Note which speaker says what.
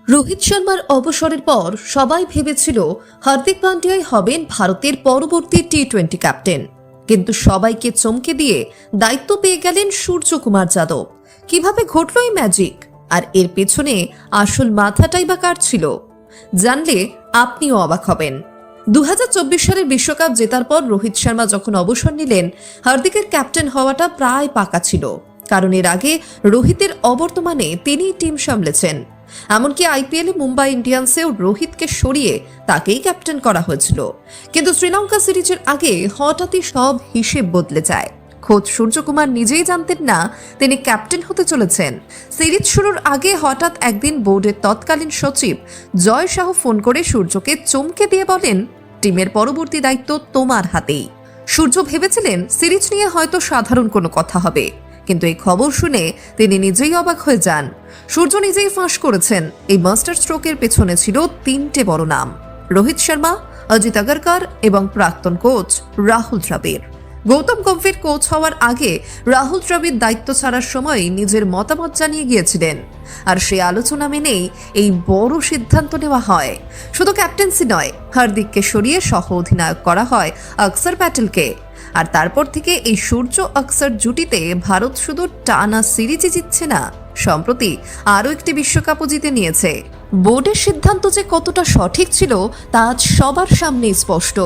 Speaker 1: রোহিত শর্মার অবসরের পর সবাই ভেবেছিল হার্দিক পান্ডিয়াই হবেন ভারতের পরবর্তী টি-20 ক্যাপ্টেন, কিন্তু সবাইকে চমকে দিয়ে দায়িত্ব পেয়ে গেলেন সূর্যকুমার যাদব। কিভাবে ঘটল এই ম্যাজিক, আর এর পেছনে আসল মাথাটাই বা কার ছিল, জানলে আপনিও অবাক হবেন। 2024 সালের বিশ্বকাপ জেতার পর রোহিত শর্মা যখন অবসর নিলেন, হার্দিকের ক্যাপ্টেন হওয়াটা প্রায় পাকা ছিল, কারণ এর আগে রোহিতের অবর্তমানে তিনিই টিম সামলেছেন। এমনকি আইপিএলে মুম্বাই ইন্ডিয়ান্সেও রোহিতকে সরিয়ে তাকেই ক্যাপ্টেন করা হয়েছিল। কিন্তু শ্রীলঙ্কা সিরিজের আগে হঠাৎই সব হিসেব বদলে যায়। খোদ সূর্যকুমার নিজেই জানতেন না তিনি ক্যাপ্টেন হতে চলেছেন। সিরিজ শুরুর আগে হঠাৎ একদিন বোর্ডের তৎকালীন সচিব জয় শাহ ফোন করে সূর্যকে চমকে দিয়ে বলেন, টিমের পরবর্তী দায়িত্ব তোমার হাতেই। সূর্য ভেবেছিলেন সিরিজ নিয়ে হয়তো সাধারণ কোনো কথা হবে, কিন্তু এই খবর শুনে তিনি নিজেই অবাক হয়ে যান। সূর্য নিজেই ফাঁস করেছেন, এই মাস্টার স্ট্রোকের পেছনে ছিল তিনটে বড় নাম: রোহিত শর্মা, অজিত আগারকার এবং প্রাক্তন কোচ রাহুল দ্রাবিড়। গৌতম গম্ভীর কোচ হওয়ার আগে রাহুল দ্রাবিড় দায়িত্ব ছাড়ার সময় নিজের মতামত জানিয়ে গিয়েছিলেন, আর সেই আলোচনা মেনেই এই বড় সিদ্ধান্ত নেওয়া হয়। শুধু ক্যাপ্টেন্সি নয়, হার্দিককে সরিয়ে সহ অধিনায়ক করা হয় অক্সর প্যাটেলকে। আর তারপর থেকে এই সূর্য অক্সর জুটিতে ভারত শুধু টানা সিরিজই জিতছে না, সম্প্রতি আরও একটি বিশ্বকাপও জিতে নিয়েছে। বোর্ডের সিদ্ধান্ত যে কতটা সঠিক ছিল তা আজ সবার সামনে স্পষ্ট।